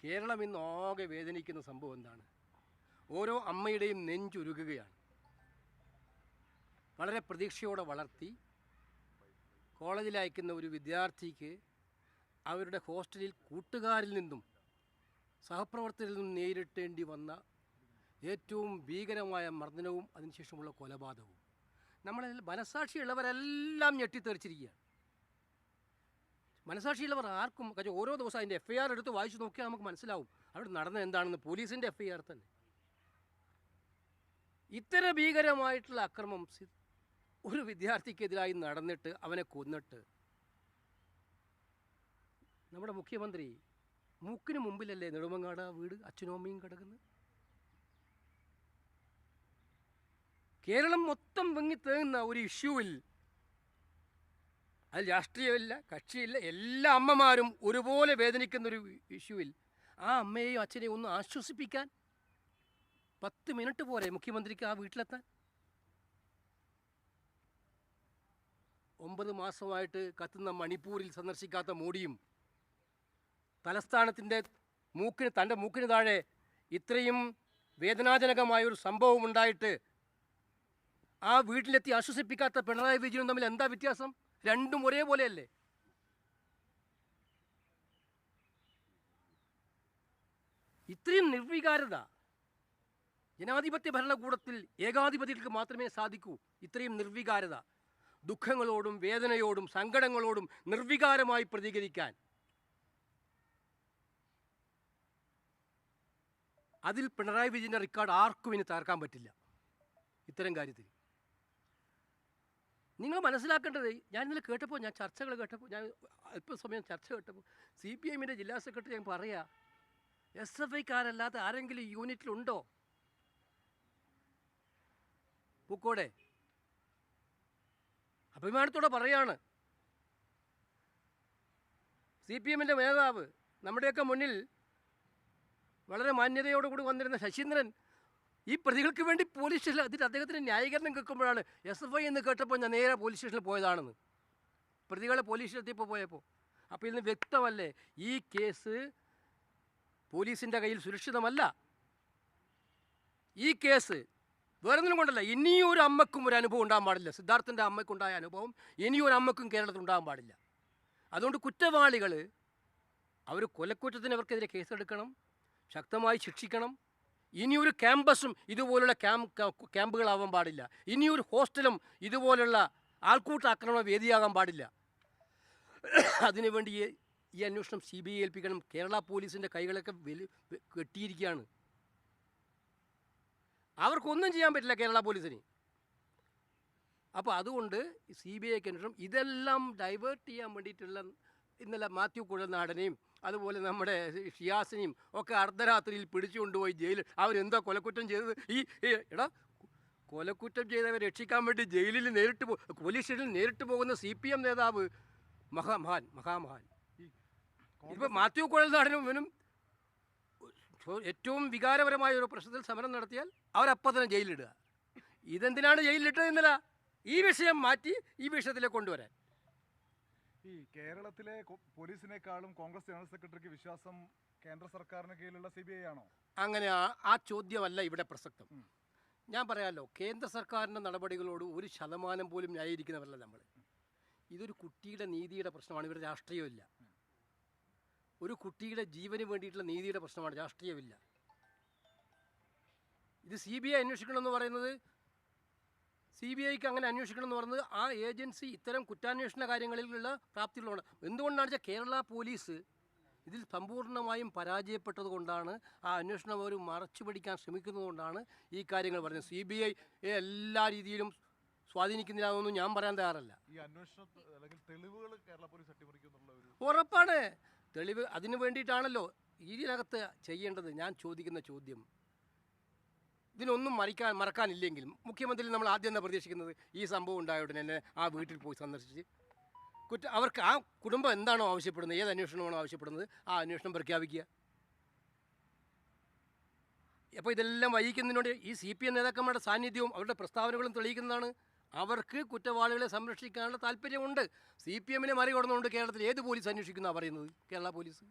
കേരളം ഇന്ന് ആകെ വേദനിക്കുന്ന സംഭവം എന്താണ്? ഓരോ അമ്മയുടെയും നെഞ്ചുരുകുകയാണ്. വളരെ പ്രതീക്ഷയോടെ വളർത്തി കോളേജിൽ അയക്കുന്ന ഒരു വിദ്യാർത്ഥിക്ക് അവരുടെ ഹോസ്റ്റലിൽ കൂട്ടുകാരിൽ നിന്നും സഹപ്രവർത്തകരിൽ നിന്നും നേരിട്ടേണ്ടി വന്ന ഏറ്റവും ഭീകരമായ മർദ്ദനവും അതിനുശേഷമുള്ള കൊലപാതകവും നമ്മളെ മനസാക്ഷിയുള്ളവരെല്ലാം ഞെട്ടിത്തെറിച്ചിരിക്കുകയാണ്. മനസാക്ഷിയുള്ളവർ ആർക്കും ഓരോ ദിവസം അതിൻ്റെ FIR എടുത്ത് വായിച്ചു നോക്കിയാൽ നമുക്ക് മനസ്സിലാവും അവിടെ നടന്നത് എന്താണെന്ന്. പോലീസിൻ്റെ FIR തന്നെ. ഇത്ര ഭീകരമായിട്ടുള്ള അക്രമം ഒരു വിദ്യാർത്ഥിക്കെതിരായി നടന്നിട്ട് അവനെ കൊന്നിട്ട് നമ്മുടെ മുഖ്യമന്ത്രി മൂക്കിന് മുമ്പിലല്ലേ നെടുമങ്ങാട് വീട് അച്ഛനും അമ്മയും കിടക്കുന്നത്. കേരളം മൊത്തം വെങ്ങിത്തേങ്ങുന്ന ഒരു ഇഷ്യൂവിൽ അതിൽ രാഷ്ട്രീയമില്ല, കക്ഷിയില്ല, എല്ലാ അമ്മമാരും ഒരുപോലെ വേദനിക്കുന്നൊരു ഇഷ്യൂവിൽ ആ അമ്മയെയും അച്ഛനെയും ഒന്ന് ആശ്വസിപ്പിക്കാൻ 10 മിനിറ്റ് പോരെ മുഖ്യമന്ത്രിക്ക് ആ വീട്ടിലെത്താൻ? 9 മാസമായിട്ട് കത്തുന്ന മണിപ്പൂരിൽ സന്ദർശിക്കാത്ത മോഡിയും തലസ്ഥാനത്തിൻ്റെ തൻ്റെ മൂക്കിന് താഴെ ഇത്രയും വേദനാജനകമായൊരു സംഭവം ഉണ്ടായിട്ട് ആ വീട്ടിലെത്തി ആശ്വസിപ്പിക്കാത്ത പിണറായി വിജയനും തമ്മിൽ എന്താ വ്യത്യാസം? രണ്ടും ഒരേപോലെയല്ലേ? ഇത്രയും നിർവികാരത ജനാധിപത്യ ഭരണകൂടത്തിൽ ഏകാധിപതികൾക്ക് മാത്രമേ സാധിക്കൂ. ഇത്രയും നിർവികാരത, ദുഃഖങ്ങളോടും വേദനയോടും സങ്കടങ്ങളോടും നിർവികാരമായി പ്രതികരിക്കാൻ. അതിൽ പിണറായി വിജയൻ്റെ റെക്കോർഡ് ആർക്കും ഇനി തകർക്കാൻ പറ്റില്ല. ഇത്തരം കാര്യത്തിൽ നിങ്ങൾ മനസ്സിലാക്കേണ്ടത്, ഞാൻ ഇന്നലെ കേട്ടപ്പോൾ, ഞാൻ അല്പസമയം ചർച്ച കേട്ടപ്പോൾ CPIഎമ്മിൻ്റെ ജില്ലാ സെക്രട്ടറി ഞാൻ പറയാ, SFIക്കാരല്ലാത്ത ആരെങ്കിലും യൂണിറ്റിലുണ്ടോ? പൂക്കോടെ അഭിമാനത്തോടെ പറയാണ്, CPIഎമ്മിൻ്റെ നേതാവ് നമ്മുടെയൊക്കെ മുന്നിൽ വളരെ മാന്യതയോടുകൂടി വന്നിരുന്ന ശശീന്ദ്രൻ ഈ പ്രതികൾക്ക് വേണ്ടി പോലീസ് സ്റ്റേഷനിൽ അതിന് അദ്ദേഹത്തിന് ന്യായീകരണം കേൾക്കുമ്പോഴാണ് SFI എന്ന് കേട്ടപ്പോൾ ഞാൻ നേരെ പോലീസ് സ്റ്റേഷനിൽ പോയതാണെന്ന്. പ്രതികളെ പോലീസ് സ്റ്റേഷനിൽ പോയപ്പോൾ അപ്പോൾ ഇന്ന് വ്യക്തമല്ലേ ഈ കേസ് പോലീസിൻ്റെ കയ്യിൽ സുരക്ഷിതമല്ല. ഈ കേസ് വേറൊന്നിനും കൊണ്ടല്ല, ഇനിയൊരു അമ്മക്കും ഒരു അനുഭവം ഉണ്ടാകാൻ പാടില്ല. സിദ്ധാർത്ഥൻ്റെ അമ്മയ്ക്കുണ്ടായ അനുഭവം ഇനിയൊരു അമ്മക്കും കേരളത്തിൽ ഉണ്ടാകാൻ പാടില്ല. അതുകൊണ്ട് കുറ്റവാളികൾ അവർ കൊലക്കുറ്റത്തിന് അവർക്കെതിരെ കേസെടുക്കണം, ശക്തമായി ശിക്ഷിക്കണം. ഇനിയൊരു ക്യാമ്പസും ഇതുപോലുള്ള ക്യാമ്പുകളാവാൻ പാടില്ല. ഇനിയൊരു ഹോസ്റ്റലും ഇതുപോലുള്ള ആൾക്കൂട്ട ആക്രമണ വേദിയാകാൻ പാടില്ല. അതിനുവേണ്ടി ഈ അന്വേഷണം CBI ഏൽപ്പിക്കണം. കേരള പോലീസിൻ്റെ കൈകളൊക്കെ കെട്ടിയിരിക്കുകയാണ്. അവർക്കൊന്നും ചെയ്യാൻ പറ്റില്ല കേരള പോലീസിന്. അപ്പോൾ അതുകൊണ്ട് CBIക്ക് അന്വേഷണം ഇതെല്ലാം ഡൈവേർട്ട് ചെയ്യാൻ വേണ്ടിയിട്ടുള്ള ഇന്നലെ മാത്യു കുഴൽനാടനെയും അതുപോലെ നമ്മുടെ ഷിയാസിനെയും ഒക്കെ അർദ്ധരാത്രിയിൽ പിടിച്ചുകൊണ്ടുപോയി ജയിലിൽ അവരെന്തോ കൊലക്കുറ്റം ചെയ്തത്. കൊലക്കുറ്റം ചെയ്തവരെ രക്ഷിക്കാൻ വേണ്ടി ജയിലിൽ പോലീസ് സ്റ്റേഷനിൽ നേരിട്ട് പോകുന്ന CPM നേതാവ് മഹാമഹാൻ. ഇപ്പോൾ മാത്യു കുഴൽനാടനും ഇവനും ഏറ്റവും വികാരപരമായ ഒരു പ്രശ്നത്തിൽ സമരം നടത്തിയാൽ അവരപ്പം തന്നെ ജയിലിലിടുക. ഇതെന്തിനാണ് ജയിലിലിട്ടത് ഇന്നലെ? ഈ വിഷയം മാറ്റി ഈ വിഷയത്തിലേക്ക് കൊണ്ടുവരാൻ. ഈ കേരളത്തിലെ പോലീസിനേക്കാളും കോൺഗ്രസ് ജനറൽ സെക്രട്ടറിക്ക് വിശ്വാസം കേന്ദ്ര സർക്കാരിന് കീഴിലുള്ള CBI ആണോ? അങ്ങനെ ആ ചോദ്യമല്ല ഇവിടെ പ്രസക്തം. ഞാൻ പറയാമല്ലോ, കേന്ദ്ര സർക്കാരിൻ്റെ നടപടികളോട് 1% പോലും ന്യായീകരിക്കുന്നവരല്ല നമ്മൾ. ഇതൊരു കുട്ടിയുടെ നീതിയുടെ പ്രശ്നമാണ്. ഇവിടെ രാഷ്ട്രീയമില്ല. ഒരു കുട്ടിയുടെ ജീവന് വേണ്ടിയിട്ടുള്ള നീതിയുടെ പ്രശ്നമാണ്, രാഷ്ട്രീയമില്ല. ഇത് CBI അന്വേഷിക്കണമെന്ന് പറയുന്നത്, CBIക്ക് അങ്ങനെ അന്വേഷിക്കണമെന്ന് പറയുന്നത് ആ ഏജൻസി ഇത്തരം കുറ്റാന്വേഷണ കാര്യങ്ങളിലുള്ള പ്രാപ്തിയുള്ളതാണ്. എന്തുകൊണ്ടാണെന്ന് വെച്ചാൽ കേരള പോലീസ് ഇതിൽ സമ്പൂർണ്ണമായും പരാജയപ്പെട്ടത് കൊണ്ടാണ്, ആ അന്വേഷണം അവർ മറച്ചു പിടിക്കാൻ ശ്രമിക്കുന്നതുകൊണ്ടാണ് ഈ കാര്യങ്ങൾ പറയുന്നത്. CBI എല്ലാ രീതിയിലും സ്വാധീനിക്കുന്നില്ല എന്നൊന്നും ഞാൻ പറയാൻ തയ്യാറല്ല. ഈ അന്വേഷണം അല്ലെങ്കിൽ തെളിവുകൾ കേരള പോലീസ് അട്ടിമറിക്കുന്നുള്ള ഉറപ്പാണ്. തെളിവ് അതിന് വേണ്ടിയിട്ടാണല്ലോ ഇതിനകത്ത് ചെയ്യേണ്ടത്. ഞാൻ ചോദിക്കുന്ന ചോദ്യം, ഇതിനൊന്നും മറക്കാനില്ലെങ്കിലും മുഖ്യമന്ത്രി നമ്മൾ ആദ്യം എന്താ പ്രതീക്ഷിക്കുന്നത്? ഈ സംഭവം ഉണ്ടായ ഉടനെ തന്നെ ആ വീട്ടിൽ പോയി സന്ദർശിച്ച് അവർക്ക് ആ കുടുംബം എന്താണോ ആവശ്യപ്പെടുന്നത്, ഏത് അന്വേഷണമാണോ ആവശ്യപ്പെടുന്നത്, ആ അന്വേഷണം പ്രഖ്യാപിക്കുക. അപ്പോൾ ഇതെല്ലാം വഹിക്കുന്നതിനോട് ഈ CPM നേതാക്കന്മാരുടെ സാന്നിധ്യവും അവരുടെ പ്രസ്താവനകളും തെളിയിക്കുന്നതാണ്. അവർക്ക് കുറ്റവാളികളെ സംരക്ഷിക്കാനുള്ള താല്പര്യമുണ്ട്. CPMനെ മറികടന്നുകൊണ്ട് കേരളത്തിൽ ഏത് പോലീസ് അന്വേഷിക്കുന്നതാണ് പറയുന്നത്? കേരള പോലീസ്.